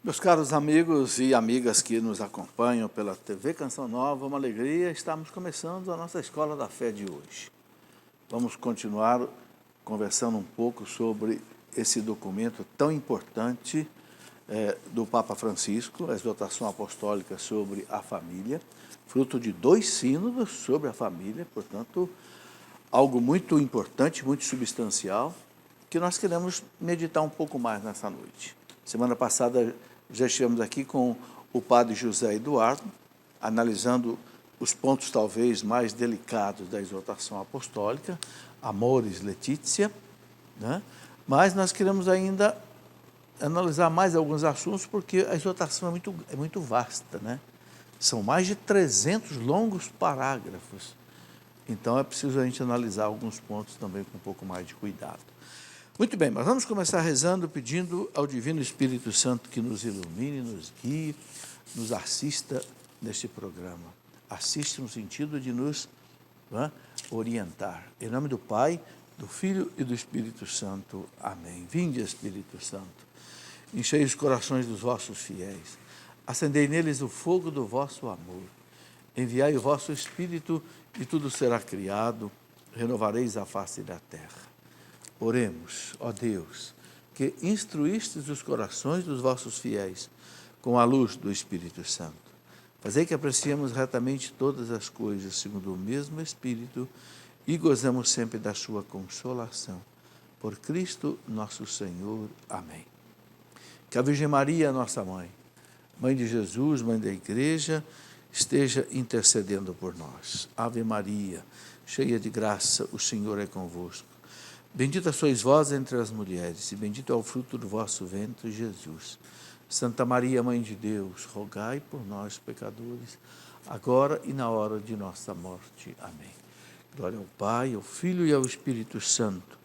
Meus caros amigos e amigas que nos acompanham pela TV Canção Nova, uma alegria, estamos começando a nossa Escola da Fé de hoje. Vamos continuar conversando um pouco sobre esse documento tão importante do Papa Francisco, a exortação apostólica sobre a família, fruto de 2 sínodos sobre a família, portanto, algo muito importante, muito substancial, que nós queremos meditar um pouco mais nessa noite. Semana passada já estivemos aqui com o padre José Eduardo, analisando os pontos talvez mais delicados da exortação apostólica, Amoris Laetitia, né? Mas nós queremos ainda analisar mais alguns assuntos, porque a exortação é muito vasta, né? São mais de 300 longos parágrafos, então é preciso a gente analisar alguns pontos também com um pouco mais de cuidado. Muito bem, mas vamos começar rezando, pedindo ao Divino Espírito Santo que nos ilumine, nos guie, nos assista neste programa. Assiste no sentido de nos orientar. Em nome do Pai, do Filho e do Espírito Santo. Amém. Vinde, Espírito Santo, enchei os corações dos vossos fiéis, acendei neles o fogo do vosso amor. Enviai o vosso Espírito e tudo será criado, renovareis a face da terra. Oremos, ó Deus, que instruístes os corações dos vossos fiéis com a luz do Espírito Santo. Fazei que apreciemos retamente todas as coisas segundo o mesmo Espírito e gozemos sempre da sua consolação. Por Cristo nosso Senhor. Amém. Que a Virgem Maria, nossa Mãe, Mãe de Jesus, Mãe da Igreja, esteja intercedendo por nós. Ave Maria, cheia de graça, o Senhor é convosco. Bendita sois vós entre as mulheres, e bendito é o fruto do vosso ventre, Jesus. Santa Maria, Mãe de Deus, rogai por nós, pecadores, agora e na hora de nossa morte. Amém. Glória ao Pai, ao Filho e ao Espírito Santo,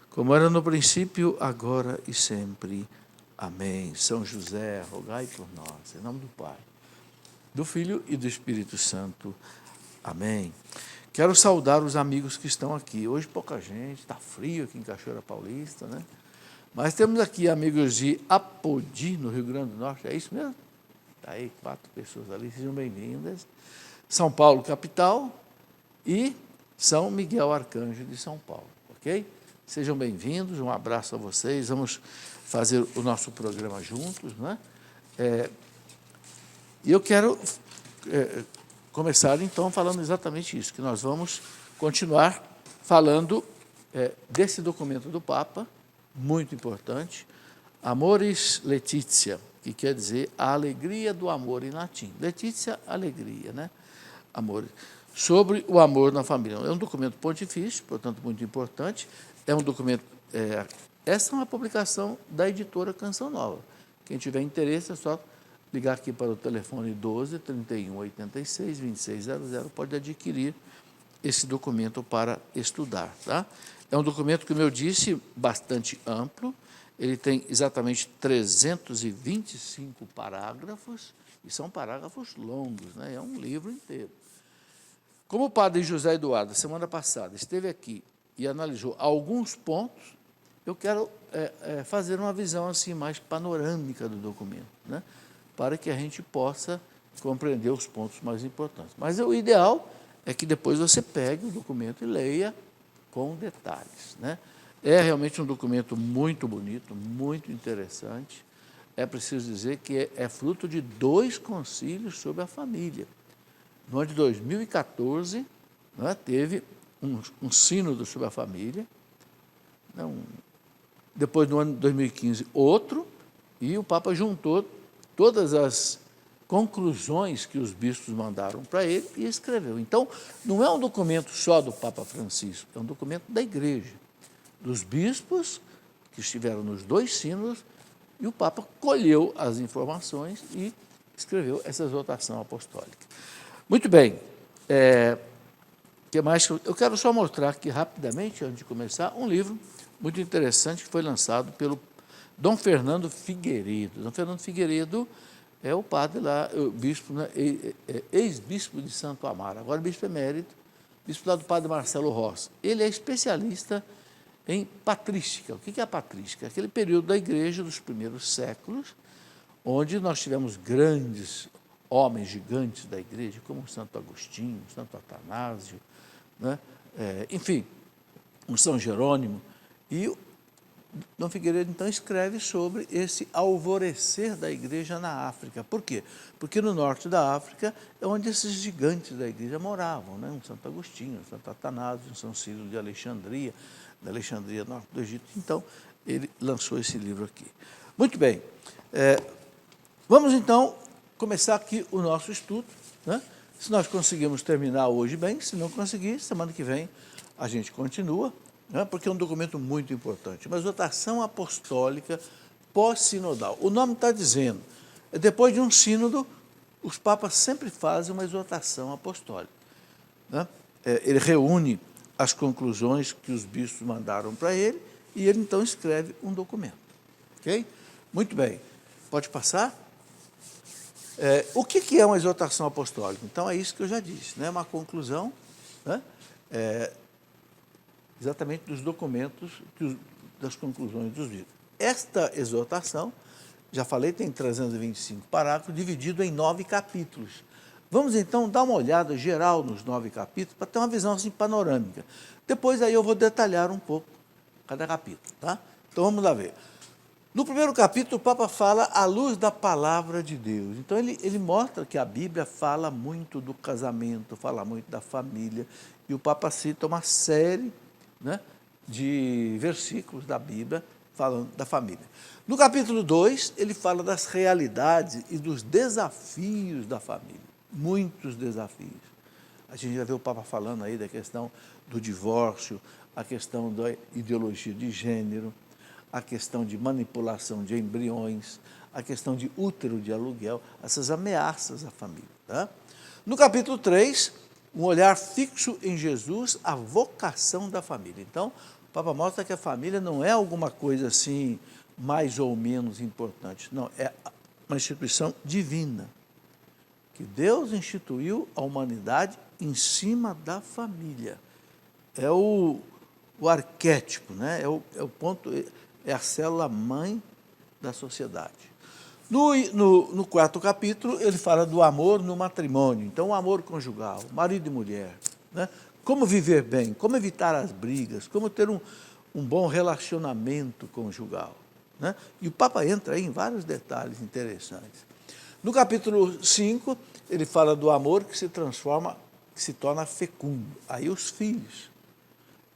como era no princípio, agora e sempre. Amém. São José, rogai por nós, em nome do Pai, do Filho e do Espírito Santo. Amém. Quero saudar os amigos que estão aqui. Hoje pouca gente, está frio aqui em Cachoeira Paulista, né? Mas temos aqui amigos de Apodi, no Rio Grande do Norte, é isso mesmo? Está aí 4 pessoas ali, sejam bem-vindas. São Paulo, capital, e São Miguel Arcanjo de São Paulo, ok? Sejam bem-vindos, um abraço a vocês, vamos fazer o nosso programa juntos, né? E eu quero começar, então, falando exatamente isso, que nós vamos continuar falando desse documento do Papa, muito importante, Amoris Laetitia, que quer dizer a alegria do amor em latim. Laetitia, alegria, né? Amor. Sobre o amor na família. É um documento pontifício, portanto, muito importante. É um documento... essa é uma publicação da editora Canção Nova. Quem tiver interesse é só ligar aqui para o telefone 12 31 86 2600, pode adquirir esse documento para estudar, tá? É um documento, como eu disse, bastante amplo, ele tem exatamente 325 parágrafos, e são parágrafos longos, né? É um livro inteiro. Como o padre José Eduardo, semana passada, esteve aqui e analisou alguns pontos, eu quero fazer uma visão assim mais panorâmica do documento, né? Para que a gente possa compreender os pontos mais importantes. Mas o ideal é que depois você pegue o documento e leia com detalhes, né? É realmente um documento muito bonito, muito interessante. É preciso dizer que é fruto de 2 concílios sobre a família. No ano de 2014, né, teve um sínodo sobre a família, né, depois, no ano de 2015, outro, e o Papa juntou todas as conclusões que os bispos mandaram para ele e escreveu. Então, não é um documento só do Papa Francisco, é um documento da Igreja, dos bispos que estiveram nos 2 sínodos, e o Papa colheu as informações e escreveu essa exortação apostólica. Muito bem. Que mais? Eu quero só mostrar aqui rapidamente, antes de começar, um livro muito interessante que foi lançado pelo Dom Fernando Figueiredo. Dom Fernando Figueiredo é o padre lá, o bispo, né, ex-bispo de Santo Amaro, agora bispo emérito, bispo lá do padre Marcelo Rossi. Ele é especialista em patrística. O que é a patrística? Aquele período da igreja dos primeiros séculos, onde nós tivemos grandes homens gigantes da igreja, como Santo Agostinho, Santo Atanásio, né? Enfim, o São Jerônimo. E Dom Figueiredo, então, escreve sobre esse alvorecer da igreja na África. Por quê? Porque no norte da África é onde esses gigantes da igreja moravam, né? Um Santo Agostinho, um Santo Atanásio, um São Ciro de Alexandria, da Alexandria, norte do Egito. Então, ele lançou esse livro aqui. Muito bem. Vamos, então, começar aqui o nosso estudo, né? Se nós conseguirmos terminar hoje bem, se não conseguir, semana que vem a gente continua, né? Porque é um documento muito importante. Uma exortação apostólica pós-sinodal. O nome está dizendo, depois de um sínodo, os papas sempre fazem uma exortação apostólica, né? Ele reúne as conclusões que os bispos mandaram para ele e ele, então, escreve um documento. Ok? Muito bem. Pode passar? O que é uma exortação apostólica? Então, é isso que eu já disse, né? Uma conclusão, né? Exatamente dos documentos, das conclusões dos livros. Esta exortação, já falei, tem 325 parágrafos, dividido em 9 capítulos. Vamos, então, dar uma olhada geral nos 9 capítulos, para ter uma visão assim, panorâmica. Depois, aí, eu vou detalhar um pouco cada capítulo, tá? Então, vamos lá ver. No primeiro capítulo, o Papa fala à luz da palavra de Deus. Então, ele mostra que a Bíblia fala muito do casamento, fala muito da família, e o Papa cita uma série, né, de versículos da Bíblia falando da família. No capítulo 2, ele fala das realidades e dos desafios da família. Muitos desafios. A gente já vê o Papa falando aí da questão do divórcio, a questão da ideologia de gênero, a questão de manipulação de embriões, a questão de útero de aluguel, essas ameaças à família. Tá? No capítulo 3, um olhar fixo em Jesus, a vocação da família. Então, o Papa mostra que a família não é alguma coisa assim, mais ou menos importante. Não, é uma instituição divina, que Deus instituiu a humanidade em cima da família. É o arquétipo, né? É o ponto... É a célula-mãe da sociedade. No quarto capítulo, ele fala do amor no matrimônio. Então, o amor conjugal, marido e mulher, né? Como viver bem, como evitar as brigas, como ter um bom relacionamento conjugal, né? E o Papa entra aí em vários detalhes interessantes. No capítulo 5, ele fala do amor que se transforma, que se torna fecundo. Aí os filhos.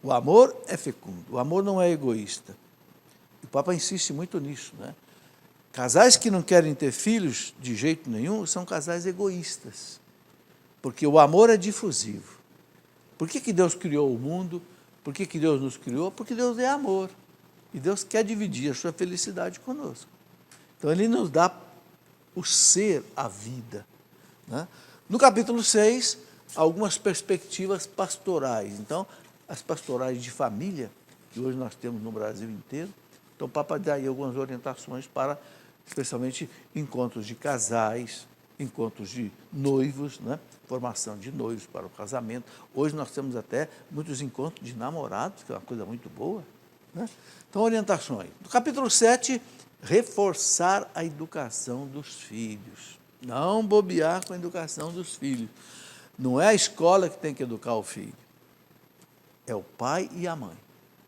O amor é fecundo, o amor não é egoísta. O Papa insiste muito nisso, né? Casais que não querem ter filhos de jeito nenhum são casais egoístas, porque o amor é difusivo. Por que Deus criou o mundo? Por que Deus nos criou? Porque Deus é amor, e Deus quer dividir a sua felicidade conosco. Então, Ele nos dá o ser, a vida, né? No capítulo 6, algumas perspectivas pastorais. Então, as pastorais de família, que hoje nós temos no Brasil inteiro. Então, o Papa dá aí algumas orientações para, especialmente, encontros de casais, encontros de noivos, né? Formação de noivos para o casamento. Hoje nós temos até muitos encontros de namorados, que é uma coisa muito boa, né? Então, orientações. No capítulo 7, reforçar a educação dos filhos. Não bobear com a educação dos filhos. Não é a escola que tem que educar o filho, é o pai e a mãe.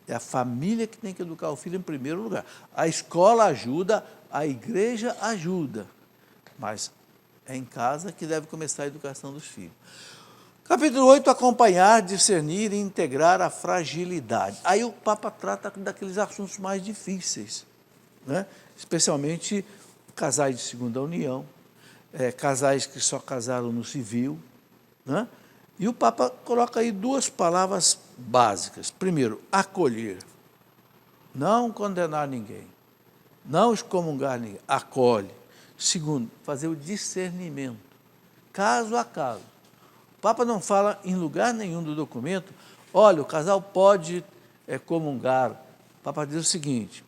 É a família que tem que educar o filho em primeiro lugar. A escola ajuda, a igreja ajuda, mas é em casa que deve começar a educação dos filhos. Capítulo 8, acompanhar, discernir e integrar a fragilidade. Aí o Papa trata daqueles assuntos mais difíceis, né? Especialmente casais de segunda união, casais que só casaram no civil, né? E o Papa coloca aí 2 palavras básicas. Primeiro, acolher. Não condenar ninguém. Não excomungar ninguém. Acolhe. Segundo, fazer o discernimento. Caso a caso. O Papa não fala em lugar nenhum do documento, olha, o casal pode comungar. O Papa diz o seguinte,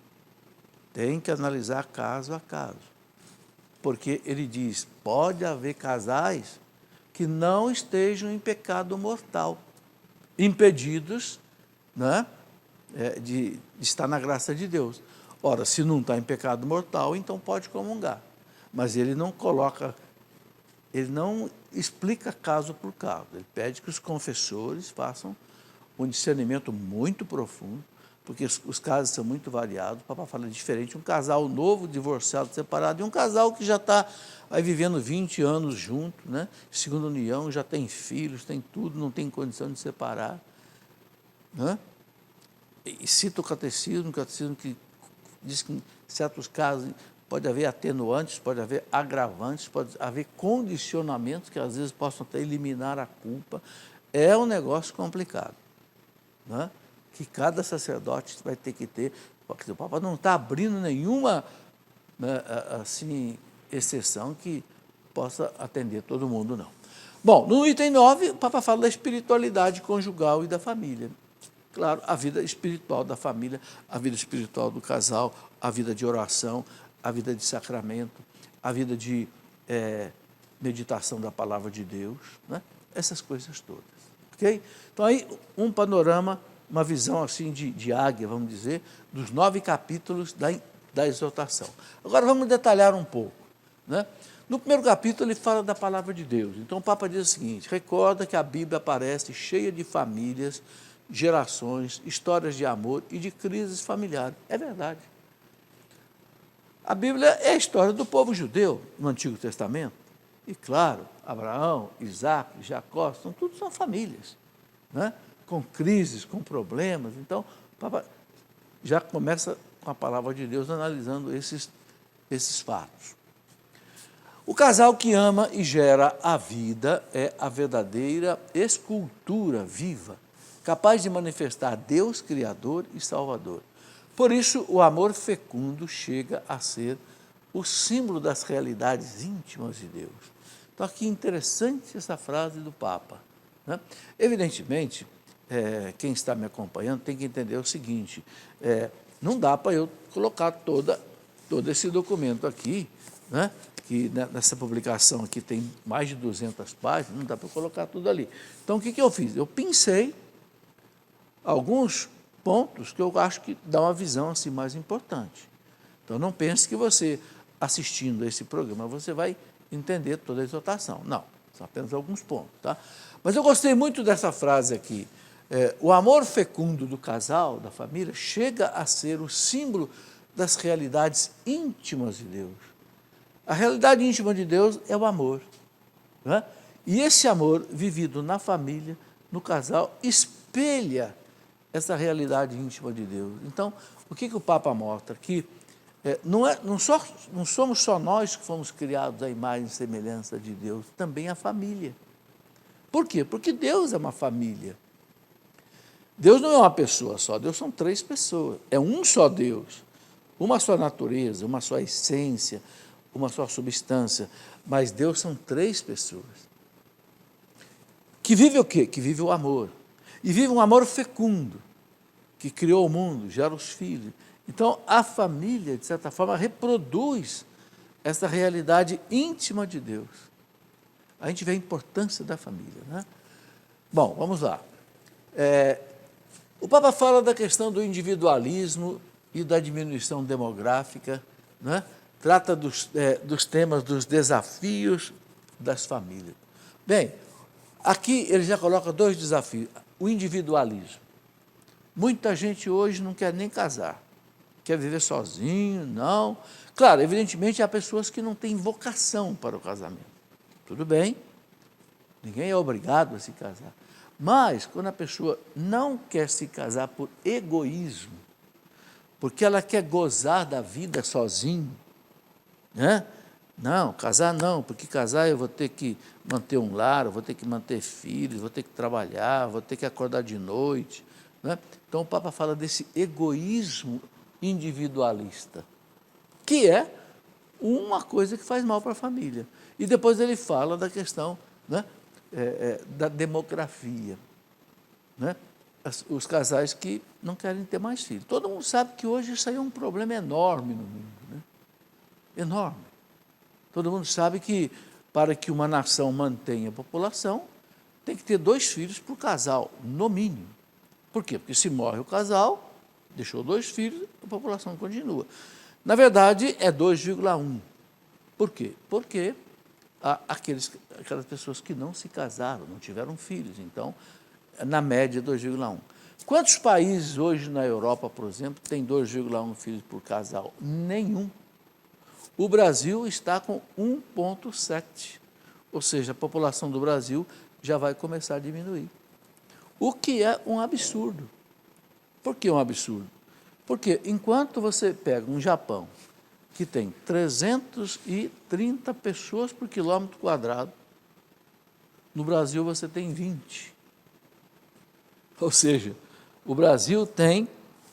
tem que analisar caso a caso. Porque ele diz, pode haver casais que não estejam em pecado mortal, impedidos, né, de estar na graça de Deus. Ora, se não está em pecado mortal, então pode comungar. mas ele não coloca, ele não explica caso por caso. Ele pede que os confessores façam um discernimento muito profundo, porque os casos são muito variados. O Papa fala diferente, um casal novo, divorciado, separado, e um casal que já está aí vivendo 20 anos junto, né? Segunda união, já tem filhos, tem tudo, não tem condição de separar. Né? E cita o catecismo que diz que em certos casos pode haver atenuantes, pode haver agravantes, pode haver condicionamentos que às vezes possam até eliminar a culpa. É um negócio complicado, né? Que cada sacerdote vai ter que ter, porque o Papa não está abrindo nenhuma, né, assim, exceção que possa atender todo mundo, não. Bom, no item 9, o Papa fala da espiritualidade conjugal e da família. Claro, a vida espiritual da família, a vida espiritual do casal, a vida de oração, a vida de sacramento, a vida de meditação da palavra de Deus, né? Essas coisas todas. Ok? Então, aí, um panorama, uma visão assim de águia, vamos dizer, dos 9 capítulos da exortação. Agora, vamos detalhar um pouco, né? No primeiro capítulo, ele fala da palavra de Deus. Então, o Papa diz o seguinte: recorda que a Bíblia aparece cheia de famílias, gerações, histórias de amor e de crises familiares. É verdade. A Bíblia é a história do povo judeu no Antigo Testamento. E, claro, Abraão, Isaac, Jacó, tudo são famílias, né? Com crises, com problemas. Então, o Papa já começa com a palavra de Deus analisando esses fatos. O casal que ama e gera a vida é a verdadeira escultura viva, capaz de manifestar Deus Criador e Salvador. Por isso, o amor fecundo chega a ser o símbolo das realidades íntimas de Deus. Então, aqui interessante essa frase do Papa, né? Evidentemente, quem está me acompanhando tem que entender o seguinte, não dá para eu colocar todo esse documento aqui, né? Que nessa publicação aqui tem mais de 200 páginas, não dá para eu colocar tudo ali. Então, o que eu fiz? Eu pincei alguns pontos que eu acho que dá uma visão assim mais importante. Então, não pense que você, assistindo a esse programa, você vai entender toda a exortação. Não, são apenas alguns pontos, tá? Mas eu gostei muito dessa frase aqui. O amor fecundo do casal, da família, chega a ser o símbolo das realidades íntimas de Deus. A realidade íntima de Deus é o amor, né? E esse amor vivido na família, no casal, espelha essa realidade íntima de Deus. Então, o que o Papa mostra? Que não somos só nós que fomos criados à imagem e semelhança de Deus, também a família. Por quê? Porque Deus é uma família. Deus não é uma pessoa só, Deus são 3 pessoas. É um só Deus, uma só natureza, uma só essência, uma só substância. Mas Deus são 3 pessoas. Que vive o quê? Que vive o amor. E vive um amor fecundo, que criou o mundo, gera os filhos. Então, a família, de certa forma, reproduz essa realidade íntima de Deus. A gente vê a importância da família, né? Bom, vamos lá. O Papa fala da questão do individualismo e da diminuição demográfica, né? Trata dos temas dos desafios das famílias. Bem, aqui ele já coloca 2 desafios. O individualismo. Muita gente hoje não quer nem casar, quer viver sozinho, não. Claro, evidentemente, há pessoas que não têm vocação para o casamento. Tudo bem, ninguém é obrigado a se casar. Mas, quando a pessoa não quer se casar por egoísmo, porque ela quer gozar da vida sozinho, né? Não, casar não, porque casar eu vou ter que manter um lar, eu vou ter que manter filhos, vou ter que trabalhar, vou ter que acordar de noite, né? Então o Papa fala desse egoísmo individualista, que é uma coisa que faz mal para a família. E depois ele fala da questão, né, da demografia, né? Os casais que não querem ter mais filhos. Todo mundo sabe que hoje isso aí é um problema enorme no mundo, né? Enorme. Todo mundo sabe que, para que uma nação mantenha a população, tem que ter 2 filhos por casal, no mínimo. Por quê? Porque se morre o casal, deixou 2 filhos, a população continua. Na verdade, é 2,1. Por quê? Porque aquelas pessoas que não se casaram, não tiveram filhos, então, na média, 2,1. Quantos países hoje na Europa, por exemplo, têm 2,1 filhos por casal? Nenhum. O Brasil está com 1,7, ou seja, a população do Brasil já vai começar a diminuir. O que é um absurdo. Por que um absurdo? Porque enquanto você pega um Japão, que tem 330 pessoas por quilômetro quadrado, no Brasil você tem 20. Ou seja, o Brasil tem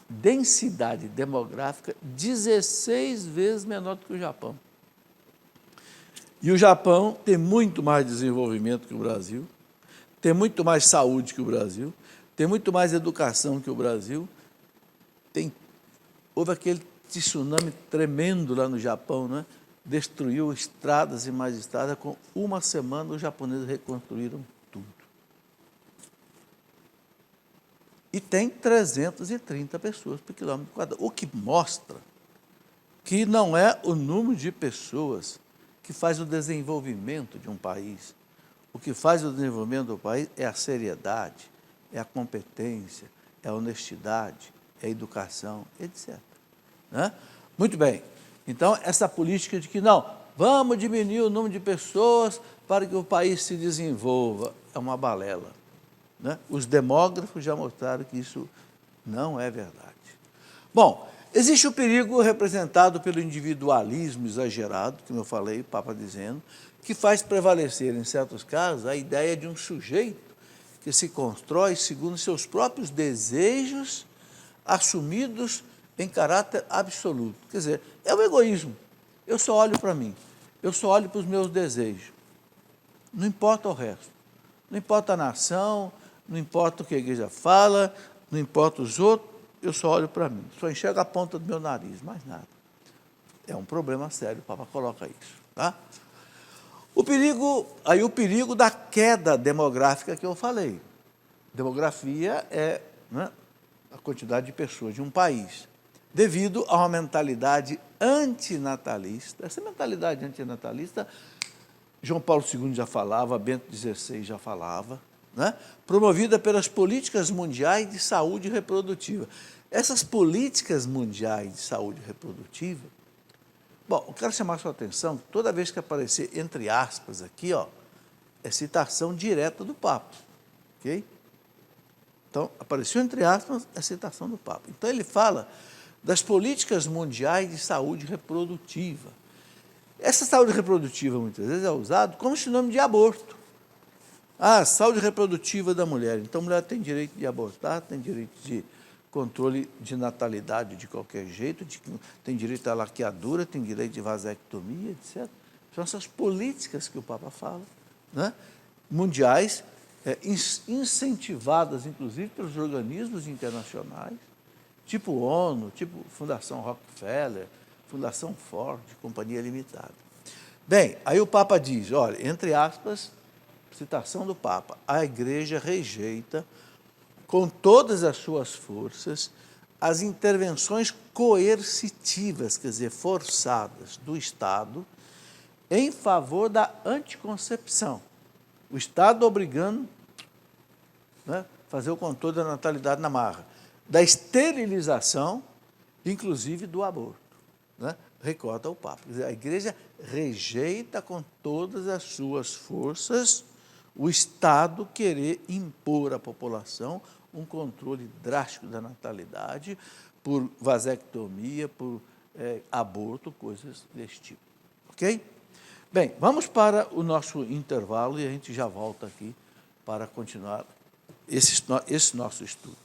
densidade demográfica 16 vezes menor do que o Japão. E o Japão tem muito mais desenvolvimento que o Brasil, tem muito mais saúde que o Brasil, tem muito mais educação que o Brasil. Houve aquele tsunami tremendo lá no Japão, né? Destruiu estradas e mais estradas. Com uma semana, os japoneses reconstruíram tudo. E tem 330 pessoas por quilômetro quadrado, o que mostra que não é o número de pessoas que faz o desenvolvimento de um país. O que faz o desenvolvimento do país é a seriedade, é a competência, é a honestidade, é a educação, etc. Né? Muito bem. Então, essa política de que não, vamos diminuir o número de pessoas para que o país se desenvolva, é uma balela. Né? Os demógrafos já mostraram que isso não é verdade. Bom, existe o perigo representado pelo individualismo exagerado, como eu falei, o Papa dizendo, que faz prevalecer, em certos casos, a ideia de um sujeito que se constrói segundo seus próprios desejos assumidos em caráter absoluto. Quer dizer, é o egoísmo. Eu só olho para mim, eu só olho para os meus desejos. Não importa o resto. Não importa a nação, não importa o que a igreja fala, não importa os outros, eu só olho para mim. Só enxergo a ponta do meu nariz, mais nada. É um problema sério, o Papa coloca isso. Tá? O perigo da queda demográfica que eu falei. Demografia é, né, a quantidade de pessoas de um país, devido a uma mentalidade antinatalista. Essa mentalidade antinatalista, João Paulo II já falava, Bento XVI já falava, né? Promovida pelas políticas mundiais de saúde reprodutiva. Essas políticas mundiais de saúde reprodutiva, bom, eu quero chamar a sua atenção, toda vez que aparecer entre aspas aqui, ó, é citação direta do Papa, ok? Então, apareceu entre aspas, é citação do Papa. Então, ele fala das políticas mundiais de saúde reprodutiva. Essa saúde reprodutiva, muitas vezes, é usada como sinônimo de aborto. Ah, saúde reprodutiva da mulher. Então, a mulher tem direito de abortar, tem direito de controle de natalidade de qualquer jeito, tem direito à laqueadura, tem direito de vasectomia, etc. São essas políticas que o Papa fala, né? Mundiais, incentivadas, inclusive, pelos organismos internacionais, tipo ONU, tipo Fundação Rockefeller, Fundação Ford, Companhia Limitada. Bem, aí o Papa diz, olha, entre aspas, citação do Papa, a Igreja rejeita, com todas as suas forças, as intervenções coercitivas, quer dizer, forçadas do Estado, em favor da anticoncepção. O Estado obrigando, né, fazer o controle da natalidade na marra, da esterilização, inclusive do aborto. Né? Recorda o Papa. Quer dizer, a Igreja rejeita com todas as suas forças o Estado querer impor à população um controle drástico da natalidade por vasectomia, por aborto, coisas desse tipo. Ok? Bem, vamos para o nosso intervalo e a gente já volta aqui para continuar esse nosso estudo.